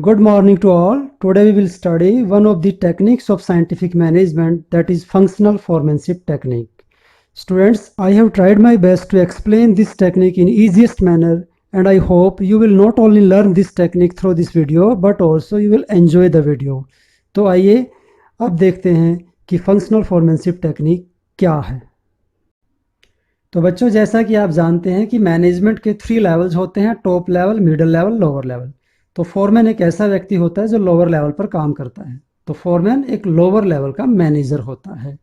Good morning to all. Today we will study one of the techniques of scientific management, that is functional foremanship technique. Students, I have tried my best to explain this technique in easiest manner, and I hope you will not only learn this technique through this video but also you will enjoy the video. तो आइए अब देखते हैं कि functional foremanship technique क्या है। तो बच्चों, जैसा कि आप जानते हैं कि मैनेजमेंट के 3 लेवल्स होते हैं, top level, middle level, lower level. तो फोरमैन एक ऐसा व्यक्ति होता है जो लोअर लेवल पर काम करता है। तो फोरमैन एक लोअर लेवल का मैनेजर होता है,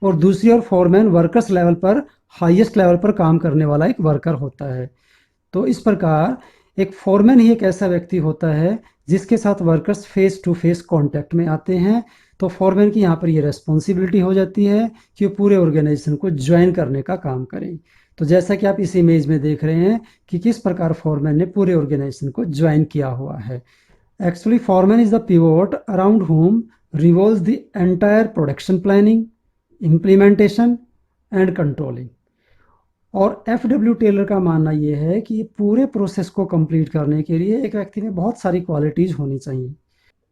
और दूसरी ओर फोरमैन वर्कर्स लेवल पर, हाईएस्ट लेवल पर काम करने वाला एक वर्कर होता है। तो इस प्रकार एक फोरमैन ही एक ऐसा व्यक्ति होता है जिसके साथ workers face to face contact में आते हैं। तो फोरमैन की यहाँ पर ये रेस्पॉन्सिबिलिटी हो जाती है कि वो पूरे ऑर्गेनाइजेशन को ज्वाइन करने का काम करें। तो जैसा कि आप इस इमेज में देख रहे हैं कि किस प्रकार फोरमैन ने पूरे ऑर्गेनाइजेशन को ज्वाइन किया हुआ है। Actually foreman is the pivot around whom revolves the entire production planning, implementation and controlling। और एफ.डब्ल्यू. टेलर का मानना ये है कि पूरे प्रोसेस को कंप्लीट करने के लिए एक व्यक्ति में बहुत सारी क्वालिटीज़ होनी चाहिए।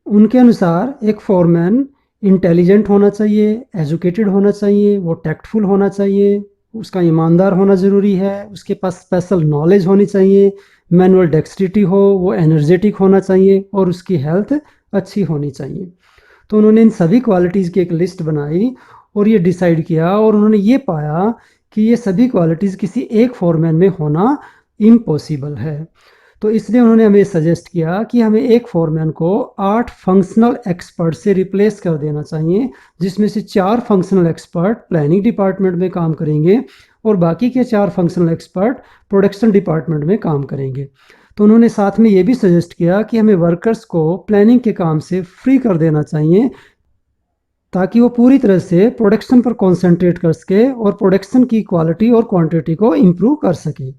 उनके अनुसार एक फोरमैन इंटेलिजेंट होना चाहिए, एजुकेटेड होना चाहिए, वो टैक्टफुल होना चाहिए, उसका ईमानदार होना ज़रूरी है, उसके पास स्पेशल नॉलेज होनी चाहिए, मैनुअल डेक्सटिरिटी हो, वो एनर्जेटिक होना चाहिए और उसकी हेल्थ अच्छी होनी चाहिए। तो उन्होंने इन सभी क्वालिटीज़ की एक लिस्ट बनाई और ये डिसाइड किया, और उन्होंने ये पाया कि ये सभी क्वालिटीज़ किसी एक फोरमैन में होना इम्पॉसिबल है। तो इसलिए उन्होंने हमें सजेस्ट किया कि हमें एक फोरमैन को 8 फंक्शनल एक्सपर्ट से रिप्लेस कर देना चाहिए, जिसमें से 4 फंक्शनल एक्सपर्ट प्लानिंग डिपार्टमेंट में काम करेंगे और बाकी के 4 फंक्शनल एक्सपर्ट प्रोडक्शन डिपार्टमेंट में काम करेंगे। तो उन्होंने साथ में ये भी सजेस्ट किया कि हमें वर्कर्स को प्लानिंग के काम से फ्री कर देना चाहिए, ताकि वो पूरी तरह से प्रोडक्शन पर कॉन्सेंट्रेट कर सके और प्रोडक्शन की क्वालिटी और क्वांटिटी को इम्प्रूव कर सके।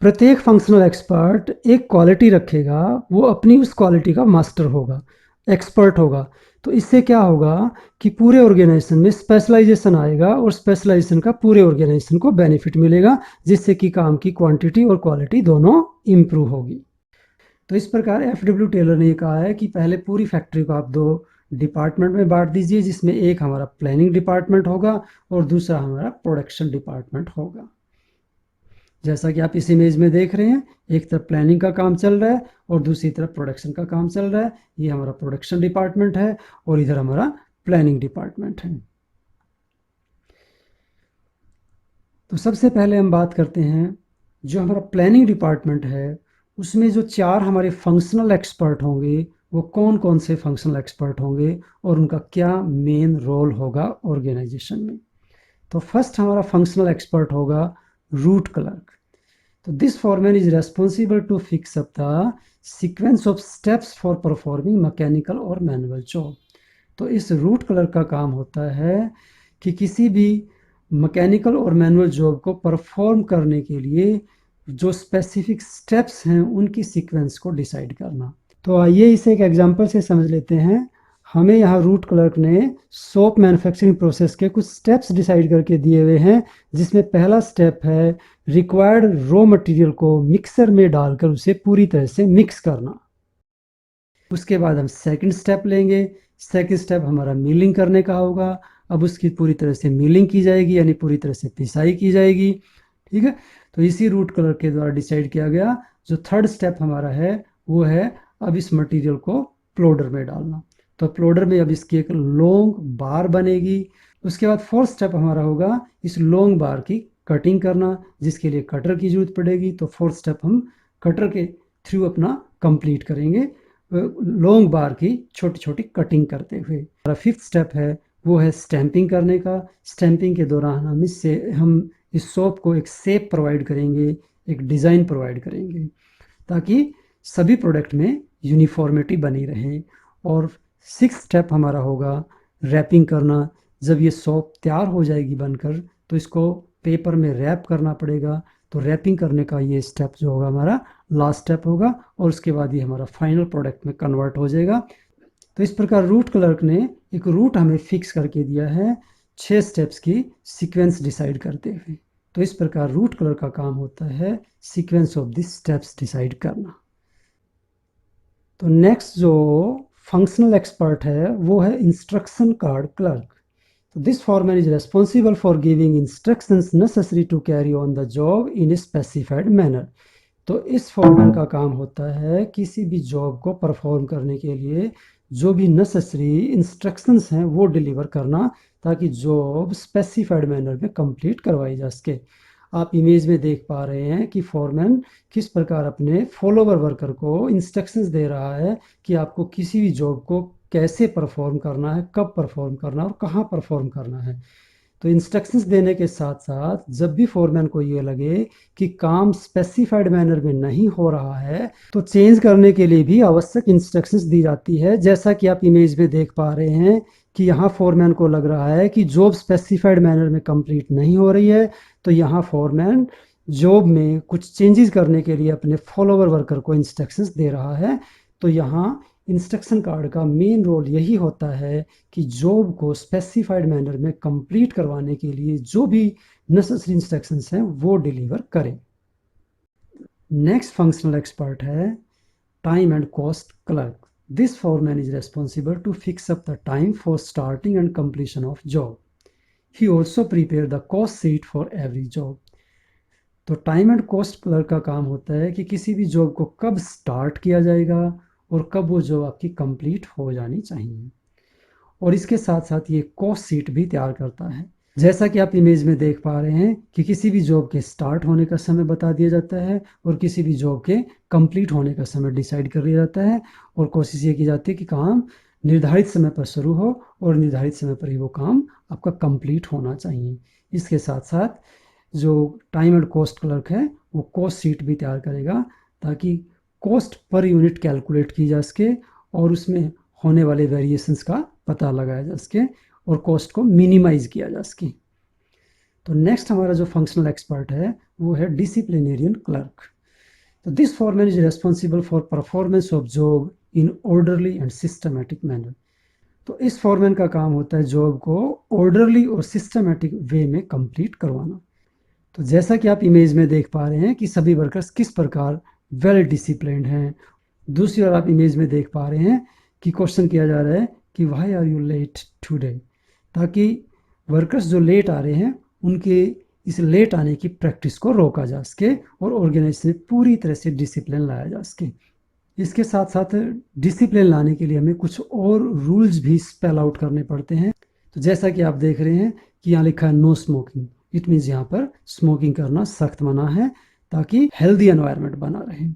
प्रत्येक फंक्शनल एक्सपर्ट एक क्वालिटी रखेगा, वो अपनी उस क्वालिटी का मास्टर होगा, एक्सपर्ट होगा। तो इससे क्या होगा कि पूरे ऑर्गेनाइजेशन में स्पेशलाइजेशन आएगा और स्पेशलाइजेशन का पूरे ऑर्गेनाइजेशन को बेनिफिट मिलेगा, जिससे कि काम की क्वांटिटी और क्वालिटी दोनों इम्प्रूव होगी। तो इस प्रकार एफ.डब्ल्यू. टेलर ने कहा है कि पहले पूरी फैक्ट्री को आप 2 डिपार्टमेंट में बांट दीजिए, जिसमें एक हमारा प्लानिंग डिपार्टमेंट होगा और दूसरा हमारा प्रोडक्शन डिपार्टमेंट होगा। जैसा कि आप इस इमेज में देख रहे हैं, एक तरफ प्लानिंग का काम चल रहा है और दूसरी तरफ प्रोडक्शन का काम चल रहा है। ये हमारा प्रोडक्शन डिपार्टमेंट है और इधर हमारा प्लानिंग डिपार्टमेंट है। तो सबसे पहले हम बात करते हैं, जो हमारा प्लानिंग डिपार्टमेंट है उसमें जो 4 हमारे फंक्शनल एक्सपर्ट होंगे, वो कौन कौन से फंक्शनल एक्सपर्ट होंगे और उनका क्या मेन रोल होगा ऑर्गेनाइजेशन में। तो फर्स्ट हमारा फंक्शनल एक्सपर्ट होगा रूट क्लर्क। तो this foreman is responsible to fix up the sequence of steps for performing mechanical और मैनुअल जॉब। तो इस रूट क्लर्क का काम होता है कि किसी भी मैकेनिकल और मैनुअल जॉब को परफॉर्म करने के लिए जो स्पेसिफिक स्टेप्स हैं उनकी सीक्वेंस को डिसाइड करना। तो आइए इसे एक एग्जांपल से समझ लेते हैं। हमें यहाँ रूट क्लर्क ने सोप मैन्युफैक्चरिंग प्रोसेस के कुछ स्टेप्स डिसाइड करके दिए हुए हैं, जिसमें पहला स्टेप है रिक्वायर्ड रॉ मटेरियल को मिक्सर में डालकर उसे पूरी तरह से मिक्स करना। उसके बाद हम सेकंड स्टेप लेंगे। सेकंड स्टेप हमारा मिलिंग करने का होगा। अब उसकी पूरी तरह से मिलिंग की जाएगी, यानी पूरी तरह से पिसाई की जाएगी। ठीक है, तो इसी रूट कलर के द्वारा डिसाइड किया गया। जो थर्ड स्टेप हमारा है वो है अब इस मटेरियल को प्लोडर में डालना। तो प्लोडर में अब इसकी एक लॉन्ग बार बनेगी। उसके बाद फोर्थ स्टेप हमारा होगा इस लॉन्ग बार की कटिंग करना, जिसके लिए कटर की जरूरत पड़ेगी। तो फोर्थ स्टेप हम कटर के थ्रू अपना कंप्लीट करेंगे, लॉन्ग बार की छोटी छोटी कटिंग करते हुए। हमारा फिफ्थ स्टेप है वो है स्टैंपिंग करने का। स्टैंपिंग के दौरान हम इस सोप को एक शेप प्रोवाइड करेंगे, एक डिज़ाइन प्रोवाइड करेंगे, ताकि सभी प्रोडक्ट में यूनिफॉर्मिटी बनी रहे। और सिक्स्थ स्टेप हमारा होगा रैपिंग करना। जब ये सोप तैयार हो जाएगी बनकर, तो इसको पेपर में रैप करना पड़ेगा। तो रैपिंग करने का ये स्टेप जो होगा हमारा लास्ट स्टेप होगा, और उसके बाद ये हमारा फाइनल प्रोडक्ट में कन्वर्ट हो जाएगा। तो इस प्रकार रूट क्लर्क ने एक रूट हमें फिक्स करके दिया है 6 स्टेप्स की सीक्वेंस डिसाइड करते हुए। तो इस प्रकार रूट क्लर्क का काम होता है sequence of this steps decide करना। तो नेक्स्ट जो फंक्शनल एक्सपर्ट है वो है इंस्ट्रक्शन कार्ड क्लर्क। तो this foreman is responsible for giving instructions necessary to carry on the job in a specified manner। तो इस फॉरमैन का काम होता है किसी भी जॉब को परफॉर्म करने के लिए जो भी नेसेसरी इंस्ट्रक्शंस हैं वो डिलीवर करना, ताकि जॉब स्पेसिफाइड मैनर में कंप्लीट करवाई जा सके। आप इमेज में देख पा रहे हैं कि फॉरमैन किस प्रकार अपने फॉलोवर वर्कर को इंस्ट्रक्शंस दे रहा है कि आपको किसी भी जॉब को कैसे परफॉर्म करना है, कब परफॉर्म करना है और कहाँ परफॉर्म करना है। तो इंस्ट्रक्शंस देने के साथ साथ जब भी फोरमैन को ये लगे कि काम स्पेसिफाइड मैनर में नहीं हो रहा है तो चेंज करने के लिए भी आवश्यक इंस्ट्रक्शंस दी जाती है। जैसा कि आप इमेज में देख पा रहे हैं कि यहाँ फोरमैन को लग रहा है कि जॉब स्पेसिफाइड मैनर में कंप्लीट नहीं हो रही है, तो यहाँ फोरमैन जॉब में कुछ चेंजेस करने के लिए अपने फॉलोवर वर्कर को इंस्ट्रक्शंस दे रहा है। तो यहाँ इंस्ट्रक्शन कार्ड का मेन रोल यही होता है कि जॉब को स्पेसिफाइड मैनर में कंप्लीट करवाने के लिए जो भी नेसेसरी इंस्ट्रक्शंस हैं वो डिलीवर करें। नेक्स्ट फंक्शनल एक्सपर्ट है time and cost clerk. This foreman is responsible to fix up the time for starting and completion of job. He also prepare the cost sheet for every job. तो time and cost clerk का काम होता है कि किसी भी job को कब स्टार्ट किया जाएगा और कब वो जॉब आपकी कंप्लीट हो जानी चाहिए, और इसके साथ साथ ये कॉस्ट शीट भी तैयार करता है। जैसा कि आप इमेज में देख पा रहे हैं कि किसी भी जॉब के स्टार्ट होने का समय बता दिया जाता है और किसी भी जॉब के कंप्लीट होने का समय डिसाइड कर लिया जाता है, और कोशिश ये की जाती है कि काम निर्धारित समय पर शुरू हो और निर्धारित समय पर ही वो काम आपका कंप्लीट होना चाहिए। इसके साथ साथ जो टाइम एंड कॉस्ट क्लर्क है वो कॉस्ट शीट भी तैयार करेगा ताकि कॉस्ट पर यूनिट कैलकुलेट की जा सके और उसमें होने वाले वेरिएशंस का पता लगाया जा सके और कॉस्ट को मिनिमाइज किया जा सके। तो नेक्स्ट हमारा जो फंक्शनल एक्सपर्ट है वो है डिसिप्लिनेरियन क्लर्क। तो this foreman is responsible for performance of job in orderly and systematic manner. तो इस फॉरमैन का काम होता है जॉब को ऑर्डरली और सिस्टमेटिक वे में कंप्लीट करवाना। तो जैसा कि आप इमेज में देख पा रहे हैं कि सभी वर्कर्स किस प्रकार वेल डिसिप्लिन्ड हैं। दूसरी ओर आप इमेज में देख पा रहे हैं कि क्वेश्चन किया जा रहा है कि why are you late today, ताकि वर्कर्स जो लेट आ रहे हैं उनके इस लेट आने की प्रैक्टिस को रोका जा सके और ऑर्गेनाइजेशन में पूरी तरह से डिसिप्लिन लाया जा सके। इसके साथ साथ डिसिप्लिन लाने के लिए हमें कुछ और रूल्स भी स्पेल आउट करने पड़ते हैं। तो जैसा कि आप देख रहे हैं कि यहाँ लिखा है नो स्मोकिंग, इट मीन्स यहाँ पर स्मोकिंग करना सख्त मना है ताकि हेल्दी एनवायरनमेंट बना रहे।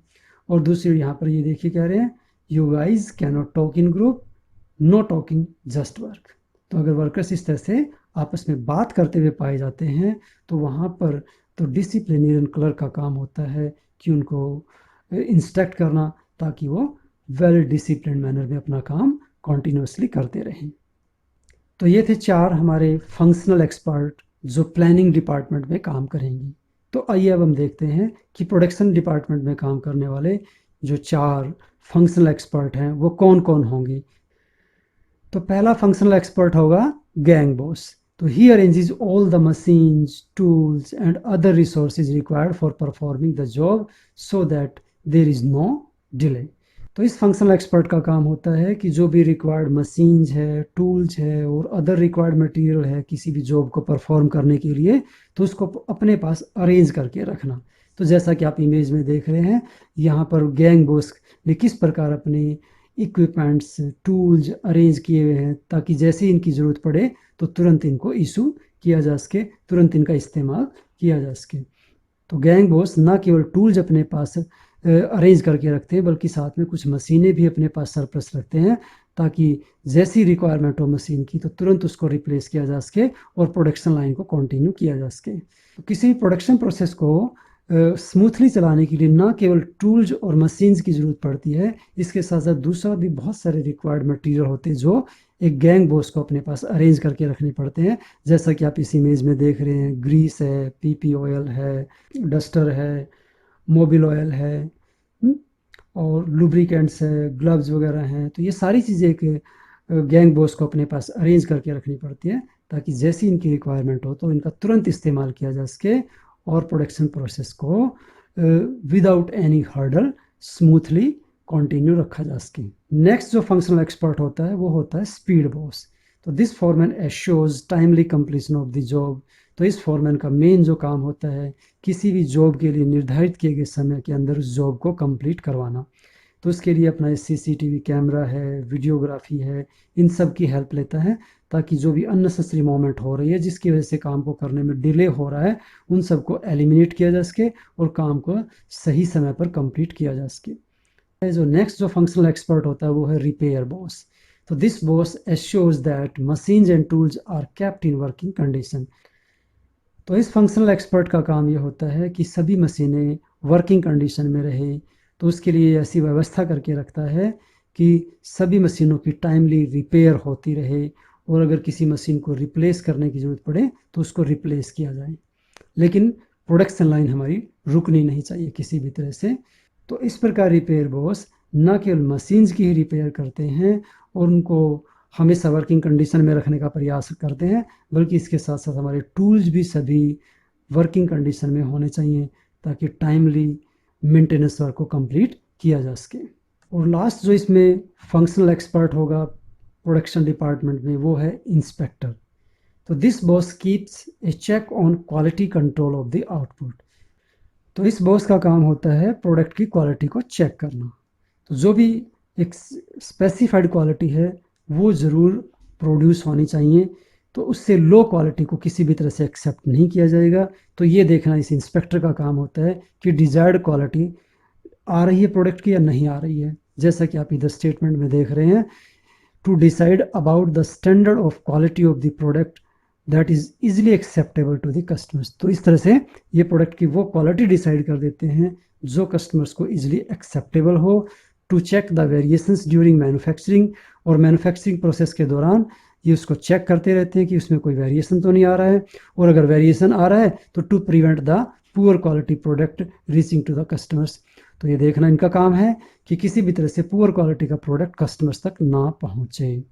और दूसरी यहाँ पर ये देखिए कह रहे हैं you guys can not talk in group, know talking just work. तो अगर वर्कर्स इस तरह से आपस में बात करते हुए पाए जाते हैं तो वहाँ पर तो डिसिप्लिनेरियन क्लर्क का काम होता है कि उनको इंस्ट्रक्ट करना ताकि वो वेल डिसिप्लिन मैनर में अपना काम कॉन्टिन्यूसली करते रहें। तो ये थे 4 हमारे फंक्शनल एक्सपर्ट जो प्लानिंग डिपार्टमेंट में काम करेंगी। तो आइए अब हम देखते हैं कि प्रोडक्शन डिपार्टमेंट में काम करने वाले जो 4 फंक्शनल एक्सपर्ट हैं वो कौन कौन होंगे। तो पहला फंक्शनल एक्सपर्ट होगा गैंग बॉस। तो he arranges all the machines, tools and other resources required for performing the job so that there is no delay. तो इस फंक्शनल एक्सपर्ट का काम होता है कि जो भी रिक्वायर्ड मशीन्स है, टूल्स है और अदर रिक्वायर्ड मटेरियल है किसी भी जॉब को परफॉर्म करने के लिए, तो उसको अपने पास अरेंज करके रखना। तो जैसा कि आप इमेज में देख रहे हैं यहाँ पर गैंग बॉस ने किस प्रकार अपने इक्विपमेंट्स, टूल्स अरेंज किए हुए हैं ताकि जैसे इनकी ज़रूरत पड़े तो तुरंत इनको इशू किया जा सके, तुरंत इनका इस्तेमाल किया जा सके। तो गैंग बॉस ना केवल टूल्स अपने पास अरेंज करके रखते हैं बल्कि साथ में कुछ मशीनें भी अपने पास सरप्लस रखते हैं ताकि जैसी रिक्वायरमेंट हो मशीन की तो तुरंत उसको रिप्लेस किया जा सके और प्रोडक्शन लाइन को कंटिन्यू किया जा सके। तो किसी प्रोडक्शन प्रोसेस को स्मूथली चलाने के लिए ना केवल टूल्स और मशीन्स की ज़रूरत पड़ती है, इसके साथ साथ दूसरा भी बहुत सारे रिक्वायर्ड मटेरियल होते हैं जो एक गैंग बॉस को अपने पास अरेंज करके रखने पड़ते हैं। जैसा कि आप इस इमेज में देख रहे हैं ग्रीस है, पीपी ऑयल है, डस्टर है, मोबिल ऑयल है और लुब्रिकेंट्स है, ग्लव्स वगैरह हैं। तो ये सारी चीज़ें एक गैंग बॉस को अपने पास अरेंज करके रखनी पड़ती है ताकि जैसी इनकी रिक्वायरमेंट हो तो इनका तुरंत इस्तेमाल किया जा सके और प्रोडक्शन प्रोसेस को without any hurdle smoothly continue रखा जा सके। नेक्स्ट जो फंक्शनल एक्सपर्ट होता है वो होता है स्पीड बॉस। तो this foreman assures timely completion of the job. तो इस फॉरमैन का मेन जो काम होता है किसी भी जॉब के लिए निर्धारित किए गए समय के अंदर उस जॉब को कंप्लीट करवाना। तो इसके लिए अपना सीसीटीवी कैमरा है, वीडियोग्राफी है, इन सब की हेल्प लेता है ताकि जो भी अननेसेसरी मोमेंट हो रही है जिसकी वजह से काम को करने में डिले हो रहा है उन सबको एलिमिनेट किया जा सके और काम को सही समय पर कंप्लीट किया जा सके। जो नेक्स्ट जो फंक्शनल एक्सपर्ट होता है वो है रिपेयर बॉस। तो this boss assures that machines and tools are kept in working condition. तो इस फंक्शनल एक्सपर्ट का काम ये होता है कि सभी मशीनें वर्किंग कंडीशन में रहे। तो उसके लिए ऐसी व्यवस्था करके रखता है कि सभी मशीनों की टाइमली रिपेयर होती रहे और अगर किसी मशीन को रिप्लेस करने की ज़रूरत पड़े तो उसको रिप्लेस किया जाए। लेकिन प्रोडक्शन लाइन हमारी रुकनी नहीं चाहिए किसी भी तरह से। तो इस प्रकार रिपेयर बॉस न केवल मशीन्स की ही रिपेयर करते हैं और उनको हमेशा वर्किंग कंडीशन में रखने का प्रयास करते हैं, बल्कि इसके साथ साथ हमारे टूल्स भी सभी वर्किंग कंडीशन में होने चाहिए ताकि टाइमली मेंटेनेंस वर्क को कंप्लीट किया जा सके। और लास्ट जो इसमें फंक्शनल एक्सपर्ट होगा प्रोडक्शन डिपार्टमेंट में वो है इंस्पेक्टर। तो this boss keeps a check on quality control of the output. तो इस बॉस का काम होता है प्रोडक्ट की क्वालिटी को चेक करना। तो जो भी एक स्पेसिफाइड क्वालिटी है वो ज़रूर प्रोड्यूस होनी चाहिए। तो उससे लो क्वालिटी को किसी भी तरह से एक्सेप्ट नहीं किया जाएगा। तो ये देखना इस इंस्पेक्टर का काम होता है कि डिज़ायर्ड क्वालिटी आ रही है प्रोडक्ट की या नहीं आ रही है। जैसा कि आप इधर स्टेटमेंट में देख रहे हैं, to decide about the standard of quality of the product that is easily acceptable to the customers. तो इस तरह से ये प्रोडक्ट की वो क्वालिटी डिसाइड कर देते हैं जो कस्टमर्स को इजीली एक्सेप्टेबल हो। To check the variations during manufacturing, और मैन्युफैक्चरिंग प्रोसेस के दौरान ये उसको चेक करते रहते हैं कि उसमें कोई वेरिएशन तो नहीं आ रहा है, और अगर वेरिएशन आ रहा है तो to prevent the poor quality product reaching to the customers. तो ये देखना इनका काम है कि किसी भी तरह से पुअर क्वालिटी का प्रोडक्ट कस्टमर्स तक ना पहुंचे।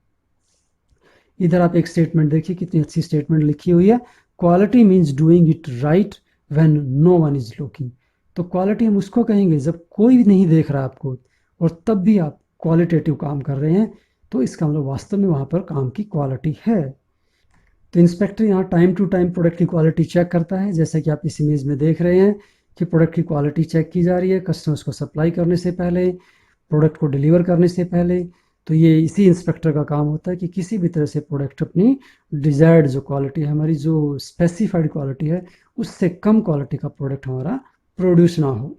इधर आप एक स्टेटमेंट देखिए, कितनी अच्छी स्टेटमेंट लिखी हुई है। Quality means doing it right when no one is looking. तो क्वालिटी हम उसको कहेंगे जब कोई भी नहीं देख रहा आपको और तब भी आप क्वालिटेटिव काम कर रहे हैं, तो इसका मतलब वास्तव में वहाँ पर काम की क्वालिटी है। तो इंस्पेक्टर यहाँ टाइम टू टाइम प्रोडक्ट की क्वालिटी चेक करता है, जैसे कि आप इस इमेज में देख रहे हैं कि प्रोडक्ट की क्वालिटी चेक की जा रही है कस्टमर्स को सप्लाई करने से पहले, प्रोडक्ट को डिलीवर करने से पहले। तो ये इसी इंस्पेक्टर का काम होता है कि किसी भी तरह से प्रोडक्ट अपनी डिजायर्ड जो क्वालिटी है, हमारी जो स्पेसिफाइड क्वालिटी है, उससे कम क्वालिटी का प्रोडक्ट हमारा प्रोड्यूस ना हो।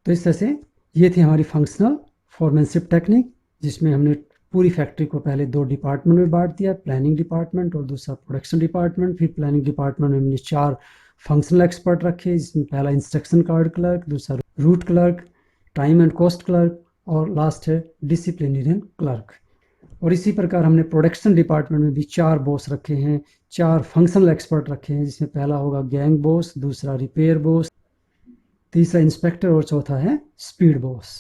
तो इस तरह से ये थी हमारी फंक्शनल फॉरमेनशिप टेक्निक, जिसमें हमने पूरी फैक्ट्री को पहले दो डिपार्टमेंट में बांट दिया, प्लानिंग डिपार्टमेंट और दूसरा प्रोडक्शन डिपार्टमेंट। फिर प्लानिंग डिपार्टमेंट में हमने 4 फंक्शनल एक्सपर्ट रखे, जिसमें पहला इंस्ट्रक्शन कार्ड क्लर्क, दूसरा root clerk, time and cost clerk और लास्ट है डिसिप्लिनरियन क्लर्क। और इसी प्रकार हमने प्रोडक्शन डिपार्टमेंट में भी 4 बॉस रखे हैं, 4 फंक्शनल एक्सपर्ट रखे हैं, जिसमें पहला होगा गैंग बॉस, दूसरा रिपेयर बॉस, तीसरा इंस्पेक्टर और चौथा है स्पीड बॉस।